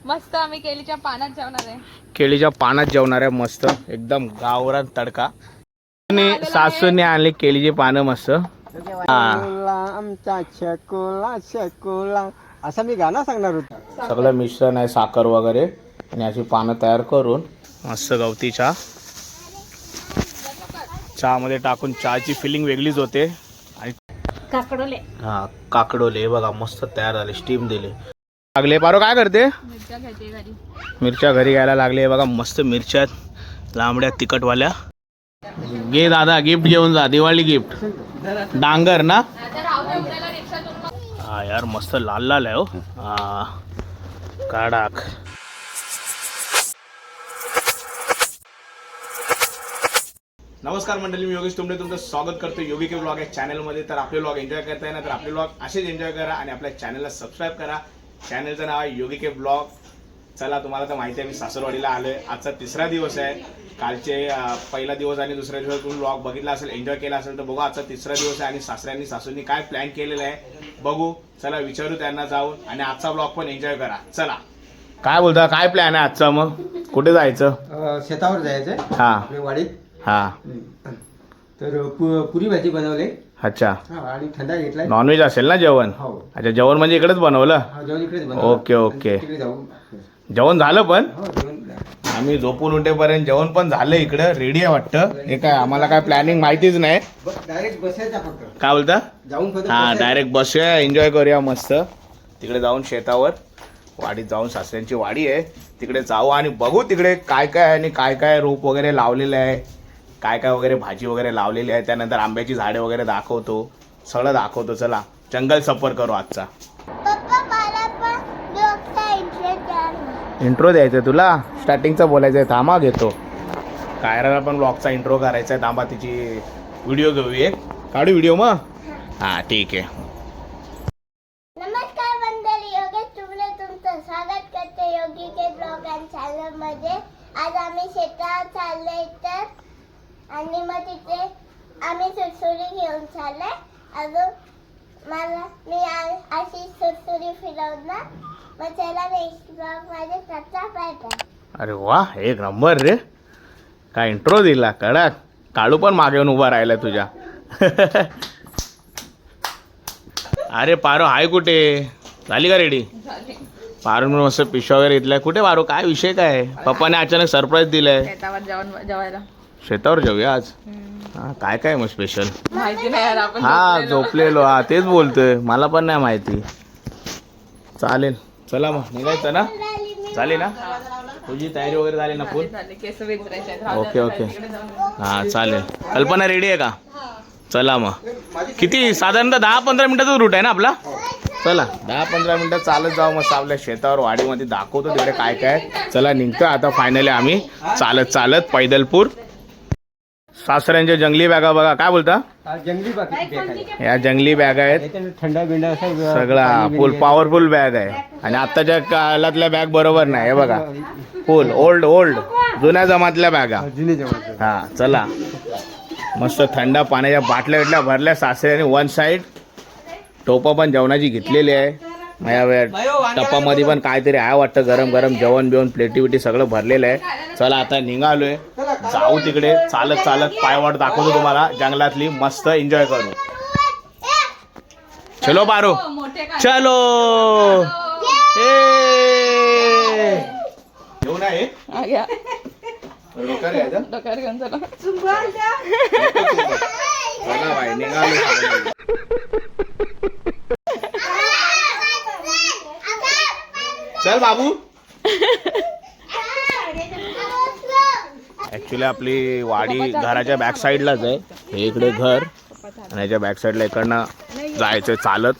मस्त आम्ही केळीच्या पानात जेवणार आहे. केळीच्या पानात जेवणार आहे मस्त एकदम गावरान तडका. सासूने आणले केळीची पानं मस्त. आमचा चकोला चकोला असं मी गाणं सांगणार होतो. सगळं मिश्रण आहे साखर वगैरे आणि अशी पानं तयार करून मस्त गवती चहा चहामध्ये टाकून चहाची फिलिंग वेगळीच होते. आणि काकडोले काकडोले बघा मस्त तयार झाले स्टीम दिले लागले. पारो काय करते? मिरच्या घ्यायची घरी. मिरच्या घरी घ्यायला लागले बघा मस्त मिरच्या लांबड्या तिखटवाल्या. घे दादा गिफ्ट घेऊन जा दिवाळी गिफ्ट. डांगर ना हा यार मस्त लाल लाल आहे हो. हा काढाक. नमस्कार मंडळी, मी योगेश तुमने तुमचं स्वागत करतो योगी के ब्लॉग या चॅनलमध्ये. तर आपले ब्लॉग एन्जॉय करताय ना तर आपले ब्लॉग असेच एन्जॉय करा आणि आपल्या चॅनलला सबस्क्राईब करा. चॅनलचं नाव आहे योगी के ब्लॉग. चला तुम्हाला तर माहिती आहे मी सासरवाडीला आलोय. आजचा तिसरा दिवस आहे. कालचे पहिला दिवस आणि दुसऱ्या दिवस तुम्ही ब्लॉग बघितला असेल एन्जॉय केला असेल तर बघू आजचा तिसरा दिवस आहे आणि सासऱ्यांनी सासूंनी काय प्लॅन केलेला आहे बघू. चला विचारू त्यांना जाऊन आणि आजचा ब्लॉग पण एन्जॉय करा. चला काय बोलता काय प्लॅन आहे आजचा? मग कुठे जायचं? शेतावर जायचंय. हा वाडीत. हा तर पुरी भाजी बनवली. अच्छा आणि थंडा घेतलाय. नॉनव्हेज असेल ना जेवण? हो. अच्छा जेवण म्हणजे इकडेच बनवलं? जेवण इकडेच बनवलं. Okay okay. तिकडे जाऊ. जेवण झालं पण हो जेवण. आम्ही झोपून उठेपर्यंत जेवण पण झालं. इकडं रेडी आहे वाटतं. हे काय आम्हाला काय प्लॅनिंग माहितीच नाही. डायरेक्ट बसायचा फक्त. काय बोलता? जाऊन फक्त हा बसायचं. डायरेक्ट बसूया एन्जॉय करूया मस्त. तिकडे जाऊन शेतावर वाडीत जाऊन सासऱ्यांची वाडी आहे तिकडे जाऊ आणि बघू तिकडे काय काय आहे आणि काय काय रोप वगैरे लावलेलं आहे काय काय वगैरे भाजी वगैरे लावलेली आहे. त्यानंतर आंब्याची झाडे वगैरे दाखवतो सगळं दाखवतो. चला जंगल सफर करू आजचा. इंट्रो द्यायचा तुला? स्टार्टिंगचा बोलायचं आहे. थांबा घेतो. कायराला पण ब्लॉगचा इंट्रो करायचा आहे. थांबा तिची व्हिडिओ घेऊ एक काढू व्हिडिओ मग. हां ठीक आहे. नमस्कार मंडळी, योगेश तुमले तुमचं स्वागत करते योगी के ब्लॉग अँड चॅनल मध्ये. आज आम्ही शेतात चाललोय तर आणि मग तिथे आम्ही सुरसुरी घेऊन चाललोय. अजून मी अशी सुरसुरी फिरवणार. मग चला नेक्स्ट ब्लॉग मध्ये त्याचा पाहिजे. अरे वा एक नंबर रे. काय इंट्रो दिला कडक. काळू पण मागे येऊन उभा राहिला तुझ्या. अरे पारो हाय कुठे? झाली का रेडी? पारो मस्त पिशव्या वगैरे घेतलाय. कुठे पारो? काय विषय काय? पप्पाने अचानक सरप्राईज दिलाय. शेतावर जेवायला. शेतावर जाऊया आज. हा काय काय मग स्पेशल? माहिती नाही यार आपण. हा झोपलेलो. हा तेच बोलतोय मला पण नाही माहिती. चालेल चला मग निघायचं ना? झाली ना तुझी तयारी वगैरे झाली ना फुल? केस विचारायचे. ओके ओके हा चालेल. कल्पना रेडी आहे का? चला मग किती साधारणतः 10-15 मिनिटाचा रूट आहे ना आपला. चला 10-15 मिनिटं चालत जाऊ मस्त आपल्या शेतावर वाडीमध्ये दाखवतो तिकडे काय काय. चला निघतो आता फायनली आम्ही चालत चालत पैदलपूर. सासऱ्यांच्या जंगली बॅगा बघा. काय बोलता? जंगली बाकी या जंगली बॅग आहेत. थंडा बिंडा सगळा फुल पॉवरफुल बॅग आहे आणि आत्ताच्या काळातल्या बॅग बरोबर नाही. हे बघा फुल ओल्ड जुन्या जमातल्या बॅगा. हा चला मस्त थंड पाण्याच्या बाटल्या बिटल्या भरल्या सासऱ्याने. वन साईड टोपा पण जेवणाची घेतलेली आहे. माझ्या टप्पामध्ये पण काहीतरी आहे वाटतं गरम गरम जेवण बिवण प्लेटी बिटी सगळं भरलेलं आहे. चला आता निघालोय जाऊ तिकडे चालत चालत पायवाट दाखवतो तुम्हाला जंगलातली. मस्त एन्जॉय करू. चलो पारो चलो. येऊ नाही डोक्यावर घेऊन चला. चला बाई निघालो. चल बाबू. ऍक्च्युली आपली वाडी घराच्या बॅक साईडलाच आहे. हे इकडे घर आणि याच्या बॅक साईडला इकडनं जायचं चालत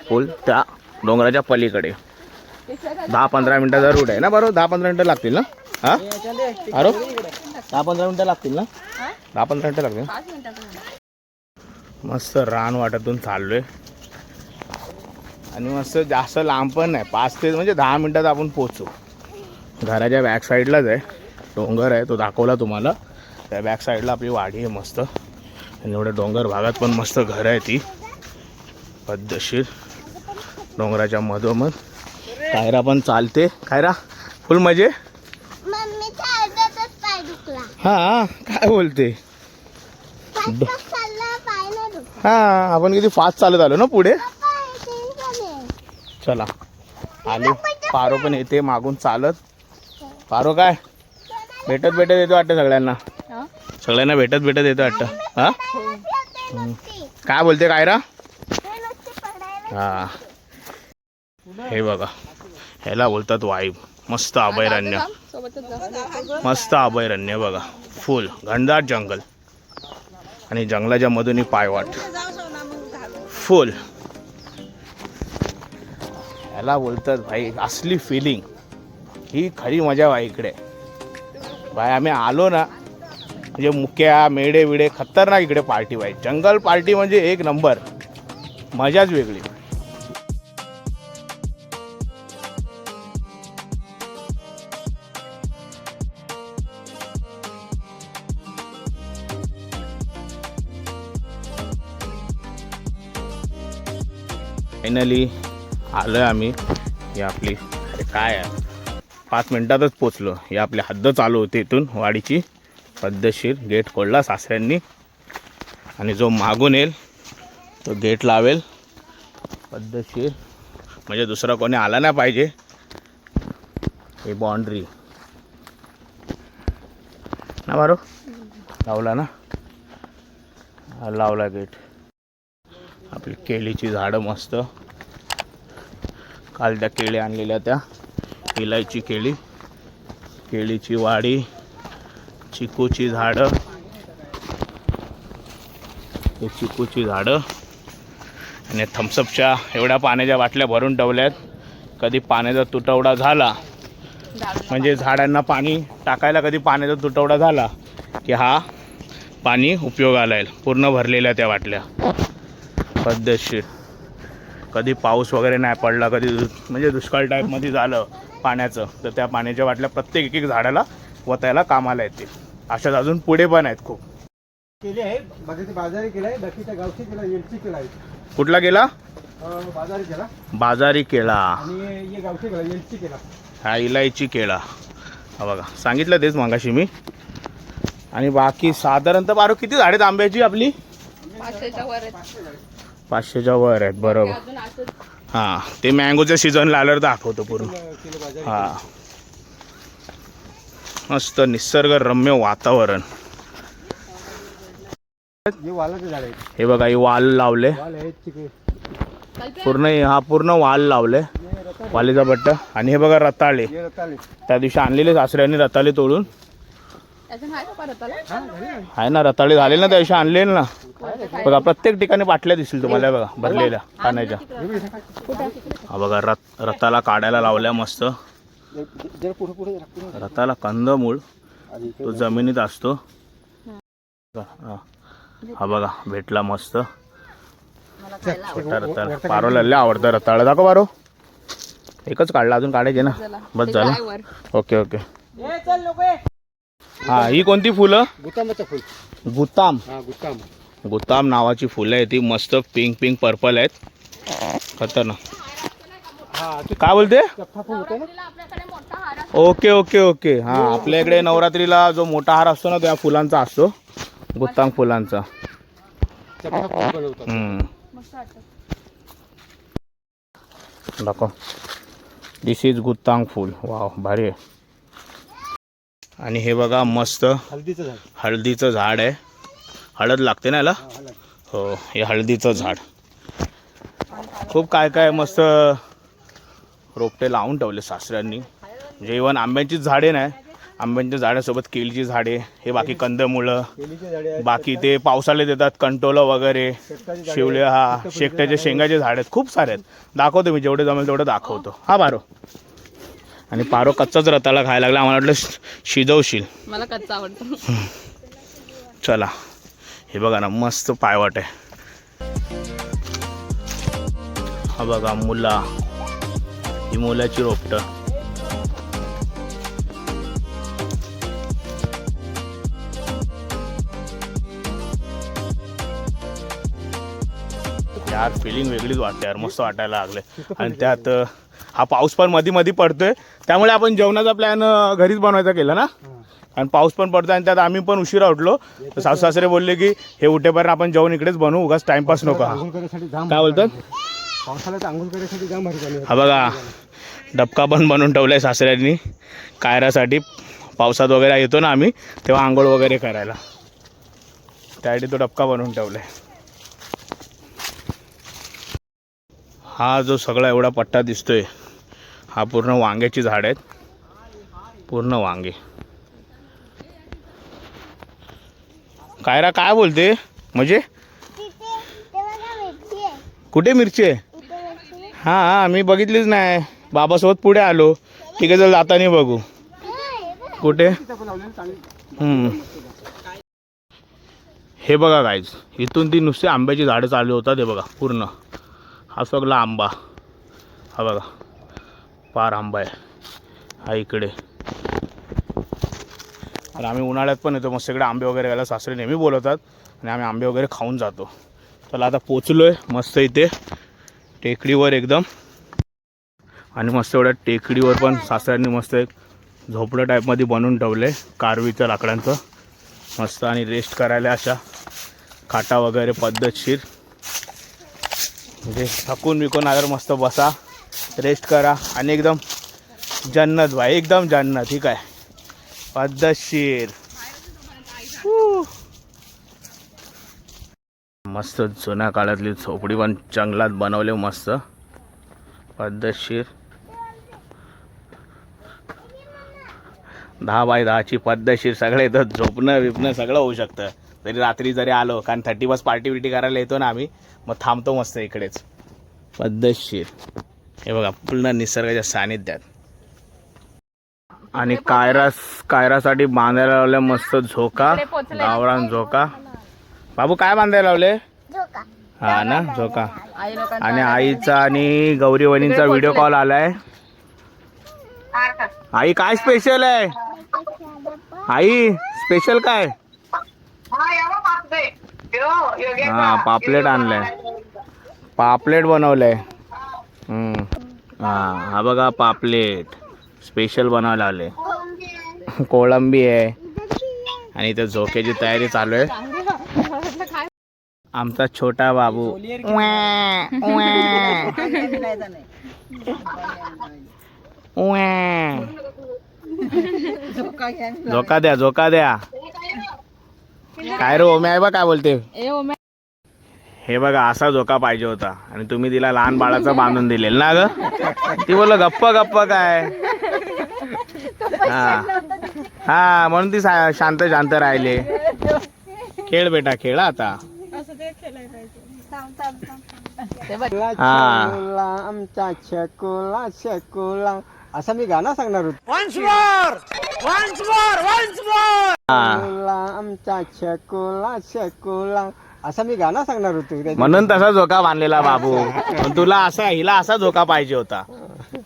फुल त्या डोंगराच्या पलीकडे. 10-15 मिनिटाचा रूट आहे ना बरोबर? 10-15 मिनिटं लागतील ना? हा अरे 10-15 मिनिटं लागतील ना? 10-15 मिनिटं लागतील. मस्त रान वाटातून चाललोय आणि मस्त जास्त लांब पण नाही. 5 ते म्हणजे 10 मिनिटात आपण पोचू. घराच्या बॅक साईडलाच आहे डोंगर आहे तो दाखवला तुम्हाला. त्या बॅक साईडला आपली वाडी आहे मस्त आणि एवढ्या डोंगर भागात पण मस्त घरं आहे ती पद्धतशीर डोंगराच्या मधोमध. कायरा पण चालते. कायरा फुल मजे. मम्मीचा अर्धाच पाय दुखला. हा काय बोलते. फास्ट चालला पाय नाही दुखला. हा आपण किती फास्ट चालत आलो ना पुढे. पप्पा, हे टेन्शन आहे. चला आलो. पारो पण येते मागून चालत. पारो काय भेटत येतो वाटतं सगळ्यांना. हा? सगळ्यांना भेटत येतो वाटतं. हा ते नुसती काय बोलते कायरा. पडायला. हा हे बघा ह्याला बोलतात वाईब. मस्त अभयारण्य. सोबतच जा. मस्त अभयारण्य बघा. फुल घनदाट जंगल आणि जंगलाच्या मधून पायवाट. फुल ह्याला बोलतात भाई असली फिलिंग. ही खरी मजा भाई इकडे. भाई आम्ही आलो ना म्हणजे मुक्या मेढे विडे खतरनाक इकडे पार्टी भाई. जंगल पार्टी म्हणजे एक नंबर. मजाच वेगळी. फायनली आलोय आम्ही. ही आपली अरे काय आहे 5 मिनिटातच पोचलो. ही आपली हद्द चालू होती इथून वाडीची. पद्धतशीर गेट खोलला सासऱ्यांनी आणि जो मागून येईल तो गेट लावेल पद्धतशीर. म्हणजे दुसरा कोणी आला नाही पाहिजे. ही बाउंड्री ना बारो लावला ना. लावला गेट. आपली केळीची झाडं मस्त. काल त्या केळी आणलेल्या त्या इलायची केळी. केळीची वाडी. चिकूची झाडं. हे चिकूची झाडं आणि थम्सअपच्या एवढ्या पाण्याच्या बाटल्या भरून ठेवल्यात. कधी पाण्याचा तुटवडा झाला म्हणजे झाडांना पाणी टाकायला कधी पाण्याचा तुटवडा झाला की हा पाणी उपयोगाला येईल. पूर्ण भरलेल्या त्या बाटल्या पद्धतशीर. कधी पाऊस वगैरे नाही पडला कधी म्हणजे दुष्काळ टाईपमध्ये झालं पाण्याचं तर त्या पाण्याच्या बाटल्या प्रत्येक एक झाडाला वतायला कामाला येतील. अशाच अजून पुढे पण आहेत खूप. केली आहे बाकीचे बाजारी केलाय. बाकीच्या गावठी केला येलची केला आहे. कुठला केला. बाजारी केला बाजारी केळा आणि ये गावठी केला येलची केला. हा इलायची केळा. हा बघा सांगितलं तेच मागाशी मी. आणि बाकी साधारणतः बारो किती झाडेत आंब्याची आपली. 500च्या वर आहेत. 500च्या वर आहेत बरोबर. अजून असंच हां ते मँगोच्या सीझनला आल्यावर दाखवतो पूर्ण. हां मस्त निसर्गरम्य वातावरण. हे वालाचे झाड आहेत. हे बघा हे वाल लावले वाल आहेत चिकू. पूर्ण. हा पूर्ण वाल लावले वालीचा बट्टा. आणि हे बघा रताळे. हे रताळे. त्या दिवशी आणलेले सासऱ्यांनी रताळे तोडून. अजून आहे का परत आला? आहे ना रताळे झाले ना त्या दिवशी आणलेले ना. बघा प्रत्येक ठिकाणी बाटल्या दिसतील तुम्हाला. हे बघा भरलेल्या पाण्याच्या. हा बघा रताला काढायला लावल्या मस्त. जरा पुढे पुढे रताला कंदमूळ तो जमिनीत असतो. हा बघा भेटला मस्त छोटा रताळ. पारोला लय आवडतं रताळ. दाखव पारो. एकच काढला अजून काढायचे ना. बस झालं. Okay okay. हा ही कोणती फुलं. गुतामाचं फुल. गुताम. हा गुताम. गुताम नावाची फुलं आहेत. ती मस्त पिंक पर्पल आहेत. खतरनाक. हा काय बोलते. चफ्फा फुल होतं ना. Okay okay okay. हा आपल्या इकडे नवरात्रीला जो मोठा हार असतो ना त्या फुलांचा असतो. गुत्तांग फुलांचा. चफ्फा फुल बनवतात. दाखव. दिस इज गुत्तांग फुल. वाव भारी आहे. आणि हे बघा मस्त हळदीचं झाड. हळदीचं झाड आहे. हळद लागते ना याला. हा, हळद. हो हे हळदीचं झाड. खूप काय मस्त रोपटे लावून ठेवले सासऱ्यांनी. म्हणजे इव्हन आंब्यांचीच झाडे नाही. आंब्यांच्या झाडासोबत केळीची झाडे. हे बाकी कंदमुळं. केळीचे झाडे आहेत. बाकी ते पावसाला देतात कंटोलं वगैरे. शिवले. हा शेकट्याचे शेंगाचे झाड आहेत. खूप सारे आहेत. दाखवतो मी जेवढे जमेल तेवढं दाखवतो. हा पारो. आणि पारो कच्चाच रताळा खायला लागला. आम्हाला वाटलं शिजवशील. मला कच्चा आवडतो. चला हे बघा ना मस्त पायवाट आहे. हा बघा मुला. ही मुलाची रोपटं. यार फिलिंग वेगळीच वाटते यार. मस्त वाटायला लागले. आणि त्यात हा पाऊस पण मध्ये मध्ये पडतोय, त्यामुळे आपण जेवणाचा प्लॅन घरीच बनवायचा केला ना. आणि पाऊस पण पडतो आणि त्यात आम्ही पण उशिरा उठलो. तर सासू सासरे बोलले की हे उठेपर्यंत आपण जेवण इकडेच बनवू, उगाच टाइमपास नको. आंघोळ करायसाठी जाम काय बोलतात? पावसाळ्यात आंघोळ करायसाठी जाम भारी पाणी हा बघा डबका पण बनवून ठेवलाय सासऱ्यांनी कायरासाठी. पावसात वगैरे येतो ना आम्ही तेव्हा आंघोळ वगैरे करायला, त्यासाठी तो डबका बनवून ठेवलाय. हा जो सगळा एवढा पट्टा दिसतोय हा पूर्ण वांग्याची झाड आहेत, पूर्ण वांगे. कायरा काय बोलते म्हणजे? कुठे मिरची आहे? हां मी बघितलीच नाही, बाबासोबत पुढे आलो. ठीक आहे चल जाताना बघू कुठे. हे बघा गाईज, इथून ती नुसती आंब्याची झाडं चालू होतात. हे बघा पूर्ण हा सगळा आंबा, हा बघा पार आंबा आहे हा इकडे. तर आम्ही उन्हाळ्यात पण येतो मस्त इकडे आंबे वगैरे घ्यायला, सासरे नेहमी बोलवतात आणि आम्ही आंबे वगैरे खाऊन जातो. चला आता पोचलो आहे मस्त इथे टेकडीवर एकदम. आणि मस्त एवढ्या टेकडीवर पण सासऱ्यांनी मस्त एक झोपडं टाईपमध्ये बनवून ठेवलं आहे कारवीच्या लाकडांचं मस्त. आणि रेस्ट करायला अशा खाटा वगैरे पद्धतशीर, म्हणजे थकून विकून आल्यावर मस्त बसा, रेस्ट करा आणि एकदम जन्नत भाई, एकदम जन्नत. ठीक आहे पद्धतशीर. मस्त जुन्या काळातली झोपडी पण जंगलात बनवले मस्त पद्धतशीर. 10 बाय 10ची पद्धतशीर सगळं इथं झोपणं बिपणं सगळं होऊ शकतं. तरी रात्री जरी आलो, कारण 30 पार्टी बिटी करायला येतो ना आम्ही, मग थांबतो मस्त इकडेच पद्धतशीर. हे बघा पूर्ण निसर्गाच्या सानिध्यात. आणि कायरासाठी बांधायला लावले मस्त झोका, गावरान झोका. बाबू काय बांधायला लावले? हा ना झोका. आणि आईचा आणि गौरी वहिनींचा व्हिडिओ कॉल आलाय. आई काय स्पेशल आहे? आई स्पेशल काय? हा पापलेट आणलंय, पापलेट बनवलंय. हा बघा पापलेट स्पेशल बनवायला आले. कोळंबी आहे आणि इथे झोक्याची तयारी चालू आहे. आमचा छोटा बाबू झोका द्या, झोका द्या. काय रे ओम्या आहे बा काय बोलते? हे बघा असा झोका पाहिजे होता आणि तुम्ही तिला लहान बाळाचं बांधून दिलेल ना ग. ती बोल गप्प गप्प काय. हा म्हणून ती शांत शांत राहिले. खेळ बेटा खेळ आता. आमचा शकुला शकुला असं मी गाणं सांगणार होतो. आमचा शकुला शकुला असं मी गाणं सांगणार होतो. म्हणून तसा झोका बांधलेला बाबू. पण तुला असा हिला असा झोका पाहिजे होता,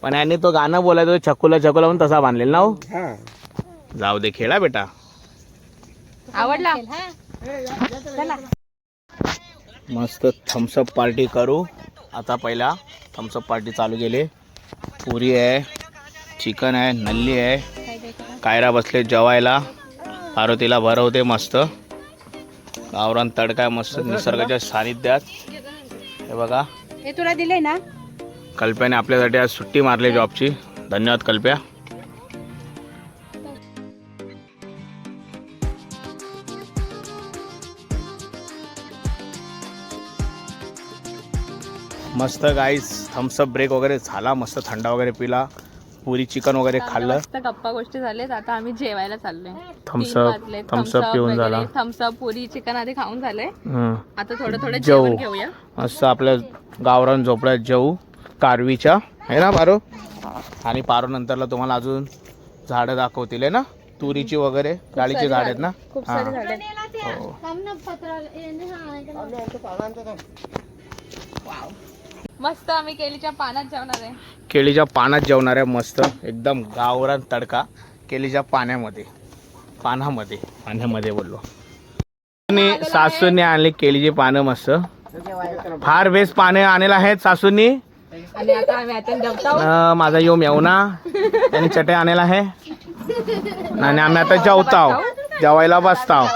पण यांनी तो गाणं बोलायचं छकुला छकुला म्हणून तसा बांधलेला ना हो. जाऊ दे खेळा बेटा. आवडला? मस्त थम्सअप पार्टी करू आता. पहिला थम्सअप पार्टी चालू केली. पुरी आहे, चिकन आहे, नल्ली आहे. कायरा बसले जेवायला, पार्वतीला भरवते मस्त. गावरान तडका मस्त निसर्गाच्या सानिध्यात. हे बघा हे तुला दिले ना. कल्प्याने आपल्यासाठी आज सुट्टी मारली जॉबची. धन्यवाद कल्प्या. मस्त गाईस थम्सअप ब्रेक वगैरे झाला, मस्त थंडा वगैरे पिला, पुरी चिकन वगैरे खाल्लं, मस्त गप्पा गोष्टी झाल्यात. आता आम्ही जेवायला चाललोय. थम्सअप पिऊन झाला. थम्सअप पुरी चिकन आधी खाऊन झालंय. आता थोडं थोडं जेवू. जेवण घेऊया मस्त आपल्या गावरान झोपड्यात जेवू कारवीच्या, आहे ना पारो. आणि पारो नंतरला तुम्हाला अजून झाडं दाखवतील आहे ना, तुरीची वगैरे डाळीची झाड आहेत ना. खूप सारी झाडं आहेत. मस्त आम्ही केळीच्या पानात जेवणार आहे. केळीच्या पानात जेवणार आहे मस्त एकदम गावरान तडका केळीच्या पाण्यामध्ये बोललो. आणि सासूने आणली केळीची पानं मस्त, फार बेस्ट पाने आणलेला आहेत सासूनी. आणि आता आम्ही आता जेवतो. माझा यो मेवना त्यांनी चटई आणायला आहे आणि आम्ही आता जेवताव, जेवायला बसताव.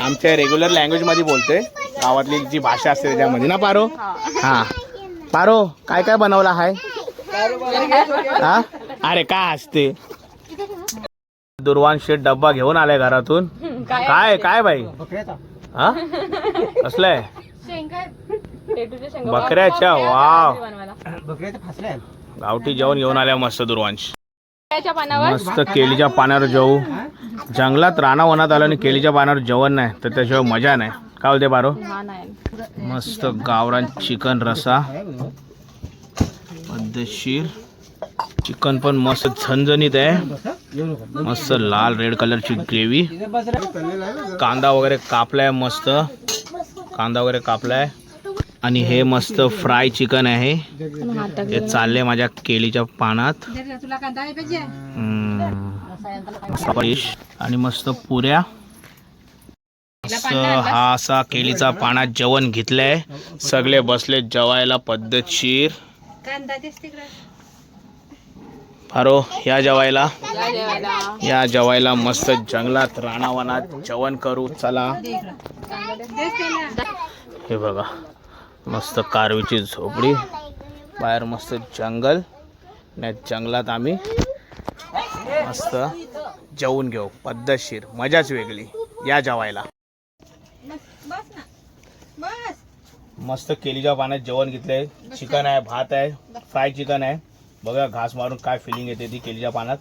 आमच्या रेग्युलर लँग्वेज मध्ये बोलतोय, गावातली जी भाषा असते त्याच्यामध्ये ना पारो. हा पारो, काय काय बनवला आहे? हा अरे काय असते? दुर्वांश डब्बा घेऊन आलाय घरातून. काय काय बाई? बकऱ्याचा हा कसलंय? शेंगा बकऱ्याच्या. वाव, बकऱ्याचा फासल्या गावठी जेवण घेऊन आल्या मस्त दुर्वांश. केळीच्या पानावर मस्त केळीच्या पानावर जेवू. जंगलात रानावनात आलं आणि केळीच्या पानावर जेवण नाही तर त्याशिवाय मजा नाही. काय बोलते बारो? मस्त गावरान चिकन रसा, पद्धतशीर चिकन पण मस्त झणझणीत आहे. मस्त लाल रेड कलरची ग्रेव्ही. कांदा वगैरे कापलाय, मस्त कांदा वगैरे कापलाय. आणि हे मस्त फ्राय चिकन आहे. हे चालले माझ्या केळीच्या पानात. आणि मस्त पुऱ्या. मस्त हा असा केळीचा पानात जेवण घेतलंय. सगळे बसले जेवायला पद्धतशीर. अरो या जेवायला, या जेवायला मस्त जंगलात रानावनात जेवण करू. चला. हे बघा मस्त कारवीची झोपडी, बाहेर मस्त जंगल, आणि जंगलात आम्ही मस्त जेवून घेऊ पद्धतशीर. मजाच वेगळी. या जेवायला. मस्त केळीच्या पाण्यात जेवण घेतलंय. चिकन आहे, भात आहे, फ्राय चिकन आहे. बघा घास मारून काय फिलिंग येते ती केळीच्या पानात.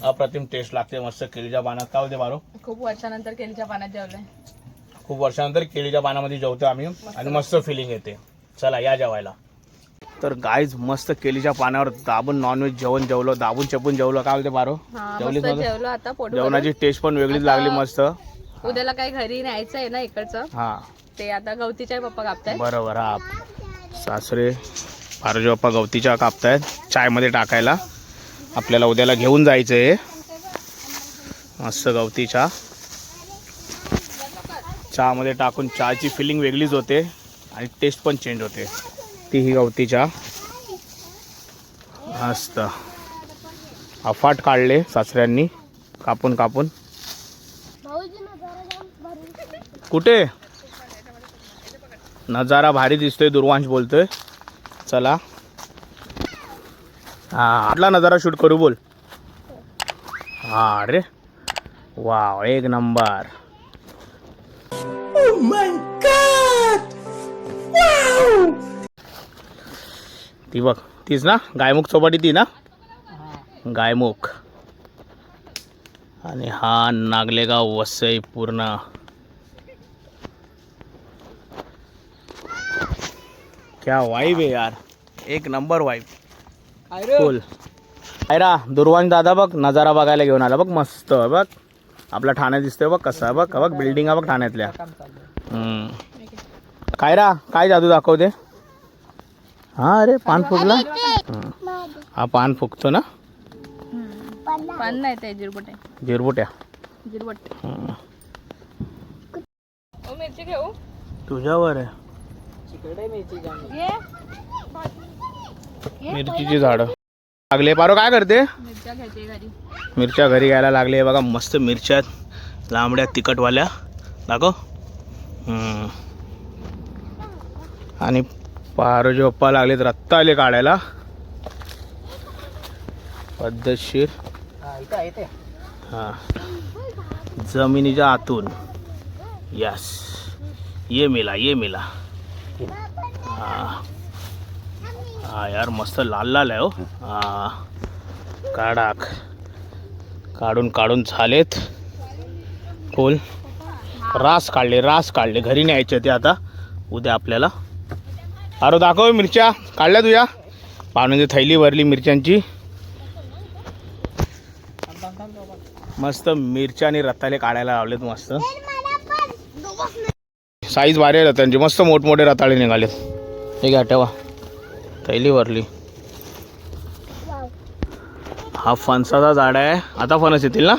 अप्रतिम टेस्ट लागते मस्त केळीच्या पानात. काय होते बारो? खूप वर्षानंतर केळीच्या पानात जेवलंय. खूप वर्षानंतर केळीच्या पानामध्ये जेवतो आम्ही आणि मस्त फिलिंग येते. चला या जेवायला. तर गाईज मस्त केळीच्या पानावर दाबून नॉनव्हेज जेवण जेवलो, दाबून चपून जेवलो. काय होते बारो? जेवलो आता पोट जेवणाची टेस्ट पण वेगळीच लागली मस्त. उद्याला काही घरी न्यायचं आहे ना इकडचं, हा ते आता गवतीच्या पप्पा कापताय. बरोबर. हा सासरे पारोजी बाप्पा गवतीच्या कापतायत चायमध्ये टाकायला. आपल्याला उद्याला घेऊन जायचं आहे. मस्त गवतीच्या चहामध्ये टाकून चहाची फिलिंग वेगळीच होते आणि टेस्ट पण चेंज होते. ती ही गवतीच्या मस्त अफाट काढले सासऱ्यांनी कापून कापून. कुठे नजारा भारी दिसतोय दुर्वांश बोलतोय. चला हा आटला नजारा शूट करू बोल. हा अरे वाव एक नंबर. ती बघ तीच ना गायमुख चौपाटी, ती ना गायमुख. आणि हा नागलेगाव वसई पूर्ण. क्या वाइब है यार, एक नंबर वाइब फुल. आयरा दुर्वांश दादा बघ नजारा बघायला घेऊन आला बघ. मस्त बघ आपला ठाणे दिसतोय बघ कसा. बघ बघ बिल्डिंग बघ ठाण्यातल्या. कायरा काय जादू दाखवते? हा अरे पान फुगला. हा पान फुगतो ना. पान नाही ते जिरबुटे. जिरबुट्या. जिरबुटे. मिरची घेऊ. तुझ्यावर आहे मिरचीची झाडं लागले. पारो काय करते? मिरच्या घ्यायची घरी. मिरच्या घरी घ्यायला लागले. बघा मस्त मिरच्या लांबड्या तिखटवाल्या दाखव. आणि पारोजी पप्पा लागलेत रत्ताले काढायला पद्धतशीर. हा जमिनीच्या आतून. यस ये मिला ये मिला. हा यार मस्त लाल लाल आहे हो. हा काढाक काढून काढून झालेत फुल. रास काढले घरी न्यायचे ते आता उद्या आपल्याला. अरे दाखव मिरच्या काढल्या तुझ्या. पाहुण्यांची थैली भरली मिरच्यांची. मस्त मिरच्या आणि रताळे काढायला लावलेत मस्त. साईज भारी आहे रताळ्यांची. मस्त मोठमोठे रताळे निघालेत. हे घ्या ठेवा थैली भरली. हा फणसाचा झाड आहे. आता फणस येतील ना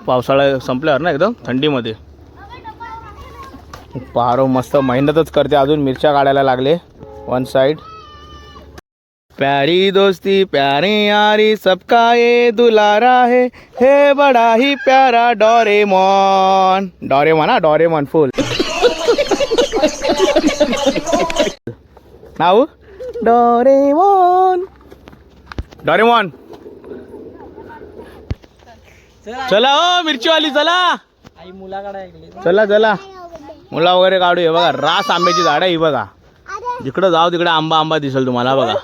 पावसाळा संपल्यावर ना एकदम थंडीमध्ये. पारो मस्त मेहनतच करते अजून मिरच्या काढायला लागले वन साइड. प्यारी दोस्ती प्यारी यारी सबका ये दुलारा है बड़ा ही प्यारा डोरेमोन. डोरेमोन हा डोरेमोन फुल नाव डोरेमोन. डोरेमोन चला ओ मिरचीवाली चला. चला चला मुला वगैरे काढू. हे बघा रास आंब्याची झाड आहे ही बघा. जिकडं जाऊ तिकडे आंबा आंबा दिसेल तुम्हाला बघा.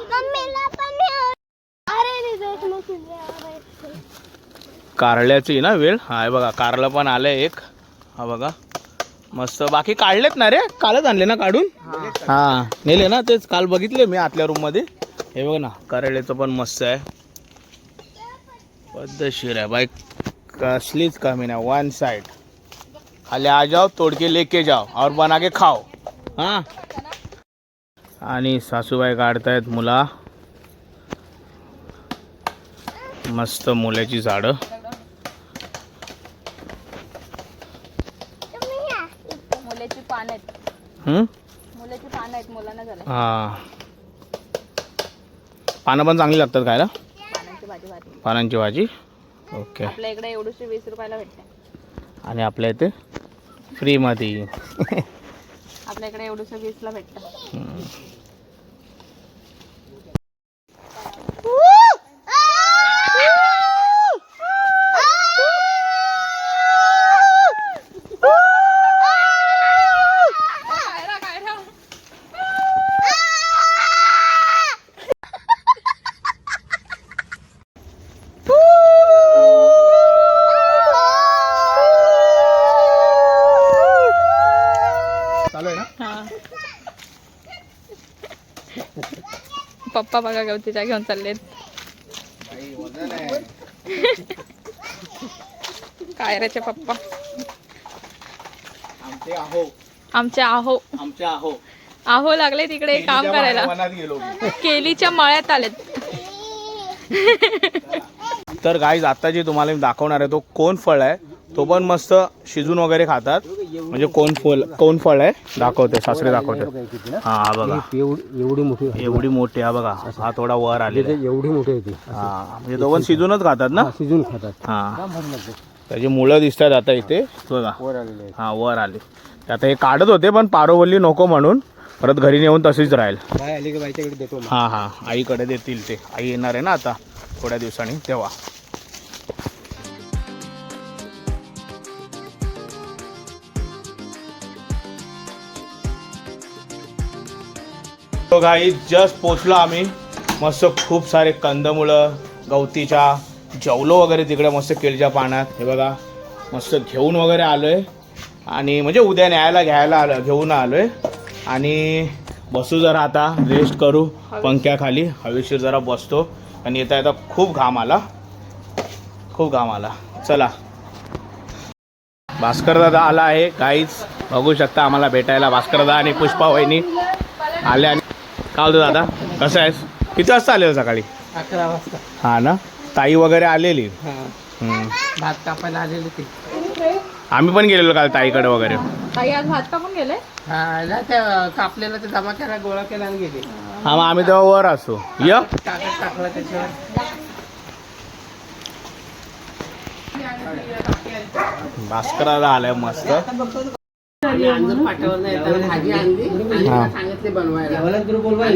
कारल्याची ना वेळ हा बघा. कारलं पण आलंय एक. हा बघा मस्त. बाकी काढलेत ना रे कालच आणले ना काढून. हा नेले ना तेच काल बघितले मी आतल्या रूम मध्ये. हे बघ ना कारल्याचं पण मस्त आहे. पद्धतशीर आहे बाईक कसलीच कमी नाही. वन साइड खाली आ जाओ तोड के लेके जाओ और बना के खाओ. हा आणि सासूबाई काढतायत मुला. मस्त मुलाची झाडं. मुलाची पान आहेत. मुलाची पान आहेत मुलांना झालं. हा पानं पण चांगली लागतात खायला. पानांची भाजी भाजी. पानांची भाजी ओके. आपल्या इकडे एवढीशी 20 रुपयाला भेटते. आणि आपल्या इथे फ्रीमध्ये. आपल्या इकडे एवढीशी 20 ला भेटतं. पप्पा बघा गवतीच्या घेऊन चाललेत. कायऱ्याचे पप्पा. आमचे आहो लागले तिकडे काम करायला. केलीच्या मळ्यात आलेत. तर गाईज आता जे तुम्हाला मी दाखवणार आहे तो कोण फळ आहे. तो पण मस्त शिजून वगैरे खातात. म्हणजे कोण फळ आहे दाखवते सासरे दाखवते. हा बघा एवढी मोठी हा बघा. हा थोडा वर आले एवढी मोठी होती. हा म्हणजे तो पण शिजूनच खातात ना. शिजून खातात. हा त्याची मुलं दिसतात आता इथे बघा. हा वर आले. आता हे काढत होते पण पारो बोलली नको म्हणून परत घरी नेऊन तशीच राहील. हा हा आईकडे देतील ते. आई येणार आहे ना आता थोड्या दिवसांनी तेव्हा. तो गाईज जस्ट पोचलो आम्ही. मस्त खूप सारे कंदमुळं गवतीच्या जेवलो वगैरे तिकडे मस्त केळीच्या पाण्यात. हे बघा मस्त घेऊन वगैरे आलोय. आणि म्हणजे उद्या घ्यायला घेऊन आलोय. आणि बसू जरा आता रेस्ट करू पंख्याखाली. हवेशीर जरा बसतो. आणि येता येता खूप घाम आला. चला भास्कर दादा आला आहे गाईज बघू शकता आम्हाला भेटायला. भास्कर दादा आणि पुष्पा वहिनी आले. आणि काय होतं दादा कसं आहेस. किती वाजता आले सकाळी. 11 वाजता. हा ना ताई वगैरे आलेली. भात कापायला आलेले ते. आम्ही पण गेलेलो काल ताईकडे वगैरे. ताई आज भात कापून गेले. हा त्या कापलेला ते जमा केला गोळा केला आणि गेले. हा मग आम्ही तेव्हा वर असतो. टाकला त्याच्यावर. भास्कर दादा आलाय मस्त. पाठवलं नाही भाजी आणली आणि सांगितले बनवायला.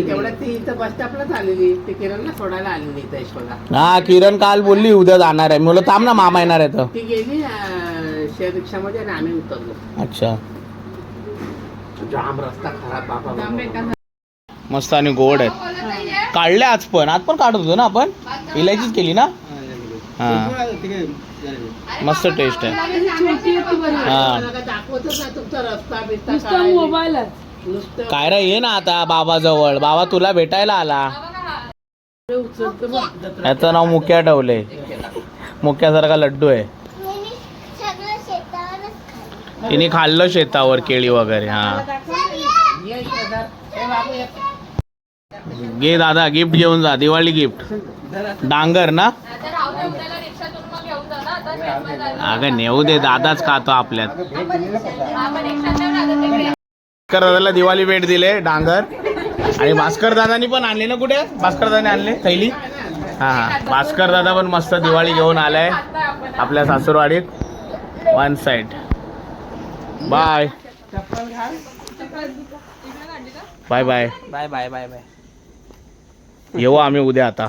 तेवढ्या ती इथं बस स्टॉपलाच आलेली. ते किरणला सोडायला आलेली इथं यशोदा. हा किरण काल बोलली उद्या जाणार आहे. मला थांब ना मामा येणार आहे तर. ती गेली शेअर रिक्षामध्ये आणि आम्ही उतरलो. अच्छा जाम रस्ता खराब बाबा. मस्त आणि गोड आहेत. काढले आज पण काढत होतो ना आपण. इलायचीच केली ना. हा मस्त टेस्ट आहे. हा काय रे ये ना आता बाबा जवळ. बाबा तुला भेटायला आला. याचं नाव मुक्या ठेवलंय. मुक्यासारखा लड्डू आहे. तिने खाल्लं शेतावर केळी वगैरे. हा घे दादा गिफ्ट घेऊन जा. दिवाळी गिफ्ट डांगर ना. अगं नेऊ दे, दादाच खातो आपल्यात. भास्कर दादाला दिवाळी भेट दिले डांगर. आणि भास्कर दादानी पण आणले ना, कुठे भास्कर दादाने आणले थैली. हा भास्कर दादा पण मस्त दिवाळी घेऊन आलाय आपल्या सासूरवाडीत. One side. Bye bye bye bye bye bye bye. येऊ आम्ही उद्या आता.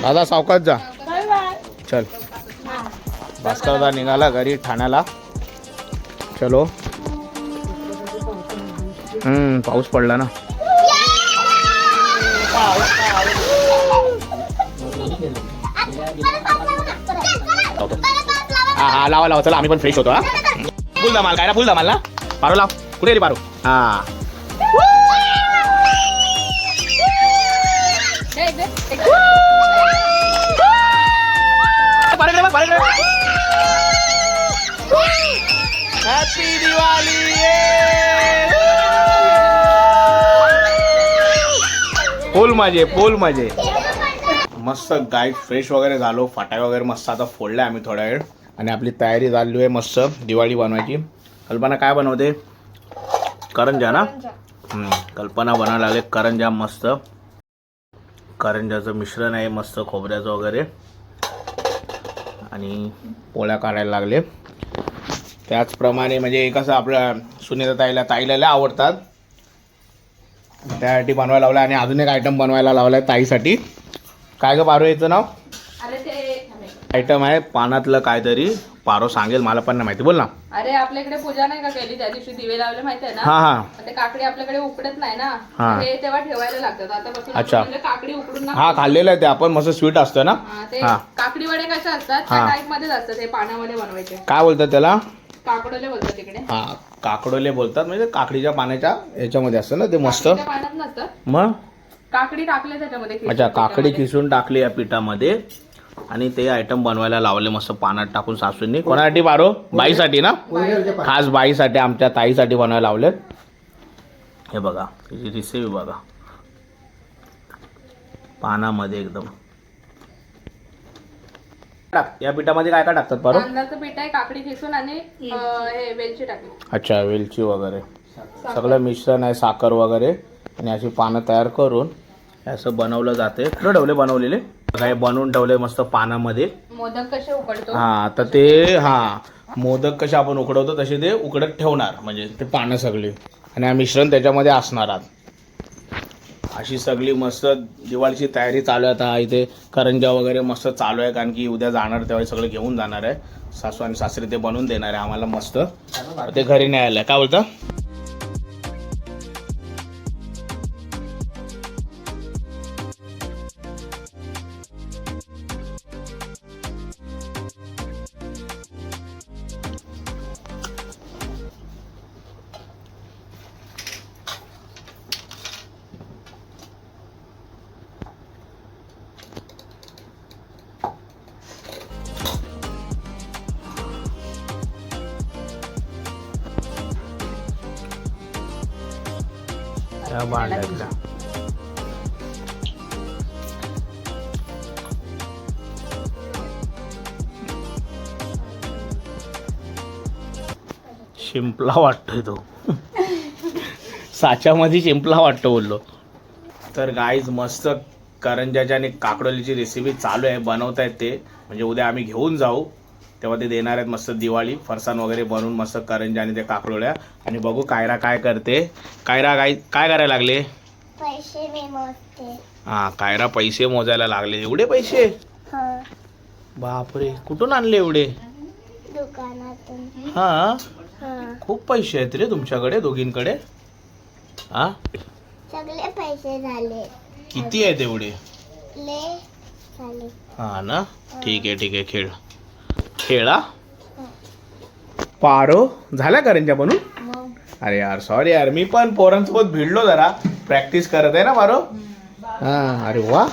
दादा सावकाश जा. चल भास्कर दादा निघाला घरी ठाण्याला. चलो. पाऊस पडला ना. हा हा लावा लावा. चला आम्ही पण फ्रेश होतो. हा फुल धमाल काय ना, फुल धमाल ना. पारो लाव. कुठे रे पारो. हा हॅपी दिवाळी. फुल मजे फुल मजे. मस्त गाय फ्रेश वगैरे झालो. फाटाय वगैरे मस्त आता फोडले आम्ही थोडा वेळ. आणि आपली तयारी चालली आहे मस्त दिवाळी बनवायची. कल्पना काय बनवते. करंजा ना. कल्पना बनायला लागले करंजा. मस्त करंजाचं मिश्रण आहे मस्त खोबऱ्याचं वगैरे. आणि पोळ्या काढायला लागले. त्याचप्रमाणे म्हणजे कसं आपल्या सुनीता ताईला लय आवडतात, त्यासाठी बनवायला लावलं. आणि अजून एक आयटम बनवायला लावलाय ताईसाठी. काय ग पारो याचं नाव. आयटम आहे पानातलं काहीतरी. पारो सांगेल, मला पण नाही माहिती. बोल ना. अरे आपल्याकडे पूजा नाही का केली त्या दिवशी दिवे लावले माहिती आहे ना. हा हा. ते काकडी आपल्याकडे उकडत नाही ना. हे तेव्हा ठेवायला लागतात. आतापासून अच्छा. म्हणजे काकडी उकडून हा खाल्लेलं आहे ते आपण. मस्त स्वीट असतं ना. ते हा. काकडी वडे कसे असतात त्या टाईप मध्येच असतात. हे पाण्यामध्ये बनवायचे. काय बोलतात त्याला. काकडोले बोलतात तिकडे. हा काकडोले बोलतात. म्हणजे काकडीच्या पाण्याच्या याच्यामध्ये असतं ना ते मस्त. पाण्यात नसतात. मग काकडी टाकले त्याच्यामध्ये. अच्छा काकडी किसून टाकली या पिठामध्ये. आणि ते आयटम बनवायला लावले मस्त पाण्यात टाकून सासूंनी. कोणासाठी पारो. बाईसाठी ना. खास बाईसाठी आमच्या ताईसाठी बनवायला लावले. हे बघा त्याची रेसिपी बघा. पानामध्ये एकदम. या पिठामध्ये काय काय टाकतात पारो. तांदळाचं पीठ आहे, काकडी किसून आणि हे वेलची टाकली. अच्छा वेलची वगैरे सगळं मिश्रण आहे. साखर वगैरे. आणि अशी पानं तयार करून असं बनवलं जाते. कुठं ठेवले बनवलेले काय बनवून ठेवले मस्त पानामध्ये. मोदक कसे उकडतो. हा तर ते मोदक कसे आपण उकडवतो तसे ते उकडत ठेवणार. म्हणजे ते पानं सगळी. आणि हा मिश्रण त्याच्यामध्ये असणार. अशी सगळी मस्त दिवाळीची तयारी चालू आहे. आता इथे करंजा वगैरे मस्त चालू आहे. कारण की उद्या जाणार तेव्हा सगळं घेऊन जाणार आहे. सासू आणि सासरे ते बनवून देणार आहे आम्हाला मस्त. ते घरी न्यायला. काय बोलता. भांड्यातला शिंपला वाटतोय तो. साच्यामध्ये शिंपला वाटतो बोललो. तर गाईज मस्त करंजाच्या आणि काकडोलीची रेसिपी चालू आहे. बनवतायत ते. म्हणजे उद्या आम्ही घेऊन जाऊ तेव्हा ते देणार आहेत मस्त दिवाळी. फरसाण वगैरे बनवून मस्त करंजा आणि ते काकडोल्या. आणि बघू कायरा काय करते. कायरा काय करायला लागले. पैसे मी मोजते. हा कायरा पैसे मोजायला लागले. एवढे पैसे. बापरे कुठून आणले एवढे. दुकानातून. हा खूप पैसे आहेत रे तुमच्याकडे दोघींकडे. हा सगळे पैसे झाले. किती आहेत एवढे. झाले. हा ना ठीक आहे खेळा. पारो झाला करंजा बनून. अरे यार सॉरी यार मी पण पोरांसोबत भिडलो जरा. प्रॅक्टिस करत आहे ना पारो. हा अरे वा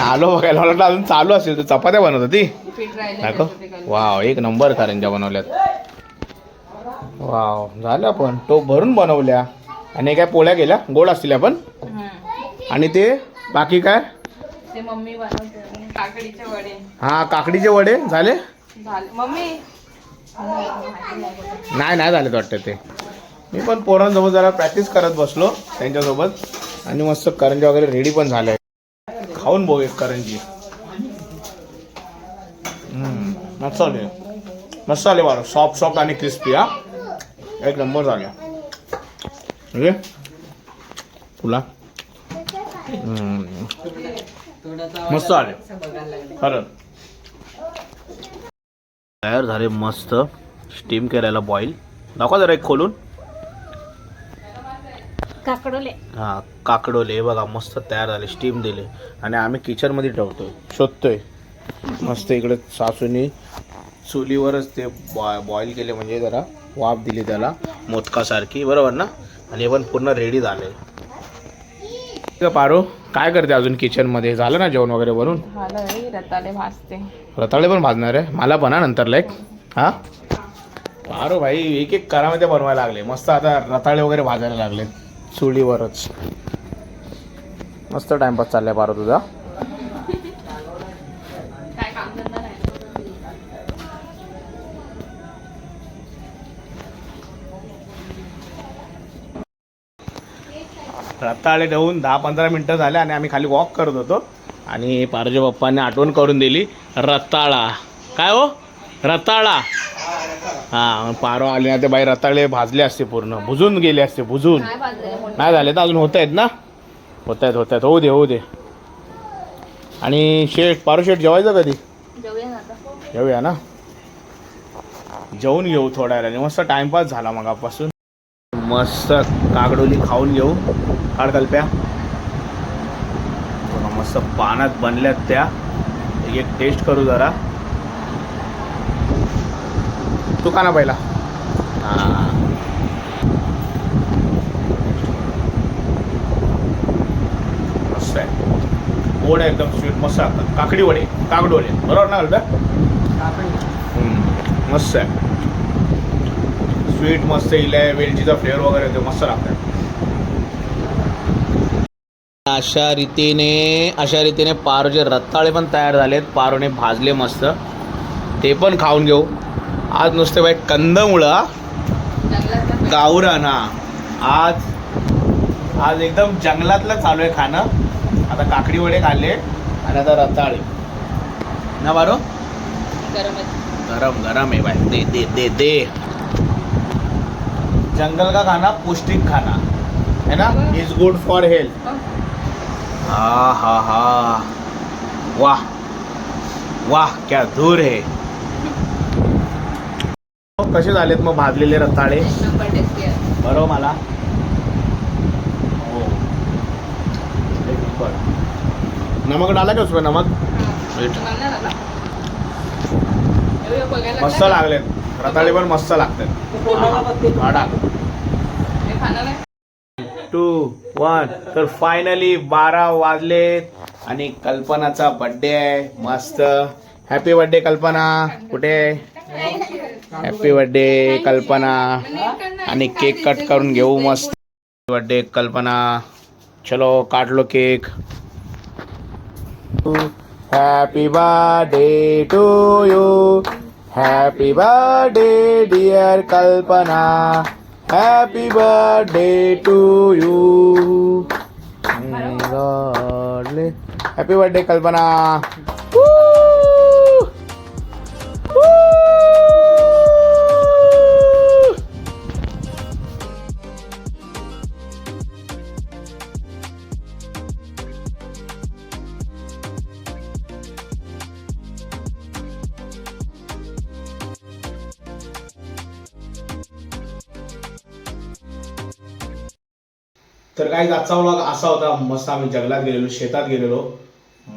आलो बघायला. मला अजून चालू असेल तर चपात्या बनवत होती. दाखव. वाव एक नंबर करंजा बनवल्यात. वाव झाल्या पण तो भरून बनवल्या. आणि काय पोळ्या केल्या गोड असतील आपण. आणि ते बाकी काय ते मम्मी बनवते. काकडीचे वडे हा काकडीचे वडे झाले झाले मम्मी. नाही झाले वाटतं ते. मी पण पोरांसोबत जरा प्रॅक्टिस करत बसलो त्यांच्यासोबत आणि मस्त करंजी वगैरे रेडी पण झालंय. खाऊन बघू एक करंजी. मस्त आले बारा सॉफ्ट आणि क्रिस्पी. हा एक नंबर झाले म्हणजे तुला मस्त आले खरं. तयार झाले मस्त स्टीम करायला बॉईल. दाखवा जरा एक खोलून. काकडोले हा काकडोले हे बघा मस्त तयार झाले स्टीम दिले आणि आम्ही किचनमध्ये ठेवतोय शोधतोय मस्त. इकडे सासूनी चुलीवरच ते बॉईल केले म्हणजे जरा वाफ दिली त्याला मोदकासारखी बरोबर ना. आणि हे पण पूर्ण रेडी झाले. पारो काय करते अजून किचनमध्ये. झालं ना जेवण वगैरे बनून. रताळे भाजते. रताळे पण भाजणार आहे मला पण नंतर लाईक. हा पारो भाई एक एक करामध्ये बनवायला लागले मस्त. आता रताळे वगैरे भाजायला लागले चुलीवरच. मस्त टाइमपास चाललाय पारो तुझा. काय काम करणार आहे. रताळे देऊन 10-15 मिनटं झाले आणि आम्ही खाली वॉक करत होतो आणि पारोच्या पप्पांनी आठवण करून दिली रताळा. काय हो रताळा. हां पारो आले ना ते बाई रताळे भाजले असते पूर्ण भुजून गेले असते भुजून. नाही झाले तर अजून होत आहेत ना. होत आहेत होऊ दे. आणि पारो शेठ जेवायचं कधी. जेवूया ना. जेवून घेऊ थोड्या वेळाने मस्त टाइमपास झाला मगापासून. मस्त काकडोली खाऊन घेऊ. काडकल्प्या मस्त पानात बनल्यात त्या. एक टेस्ट करू जरा. तू का ना पहिला. हां मस्त आहे. गोड आहे एकदम स्वीट मस्त लागतात. काकडी वडे काकडोले बरोबर ना कल्प्या. मस्त आहे स्वीट मस्त इलाय वेलचीचा फ्लेवर वगैरे ते मस्त लागतात. अशा रीतीने पारोचे रताळे पण तयार झालेत. पारोने भाजले मस्त ते पण खाऊन घेऊ. आज नुसते बाई कंदमुळं गावरान. आज एकदम जंगलातलं चालू आहे खाणं. आता काकडी वडे खाल्ले आणि आता रताळे ना बारो. गरम है भाई. दे जंगल का खाना पौष्टिक खाना है ना. Is good for health. हा वाह क्या दूर है. कसे झालेत मग भाजलेले रताळे. बरोबर मला हो. नमक डाला का उसमें नमक. मस्त लागलेत रताळे पण मस्त लागतात. 2, 1 तर फायनली 12 वाजलेत आणि कल्पनाचा बर्थडे आहे. मस्त हॅपी बर्थडे कल्पना. कुठे हॅपी बर्थडे कल्पना. आणि केक कट करून घेऊ मस्त. बर्थडे कल्पना. चलो काट लो cake. Happy birthday to you. Happy birthday dear Kalpana. Happy birthday to you. Happy birthday Kalpana. तर काही आजचा व्लॉग असा होता. मस्त आम्ही जंगलात गेलेलो शेतात गेलेलो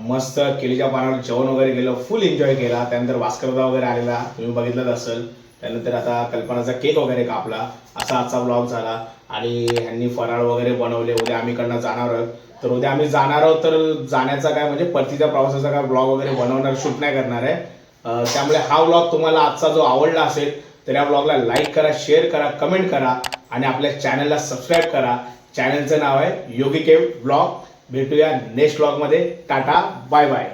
मस्त केळीच्या पानावर जेवण वगैरे केलं फुल एन्जॉय केला. त्यानंतर भास्करदा वगैरे आलेला तुम्ही बघितलंच असेल. त्यानंतर आता कल्पनाचा केक वगैरे कापला. असा आजचा व्लॉग झाला. आणि ह्यांनी फराळ वगैरे बनवले. उद्या आम्ही कडनं जाणार आहोत. तर उद्या आम्ही जाणार आहोत तर जाण्याचा काय म्हणजे परतीच्या प्रवासाचा काय व्लॉग वगैरे बनवणार शूट नाही करणार आहे. त्यामुळे हा व्लॉग तुम्हाला आजचा जो आवडला असेल तर या व्लॉगला लाईक करा शेअर करा कमेंट करा आणि आपल्या चॅनलला सबस्क्राईब करा. चॅनलचं नाव आहे योगी केव ब्लॉग. भेटूया नेक्स्ट व्लॉगमध्ये. टाटा बाय बाय.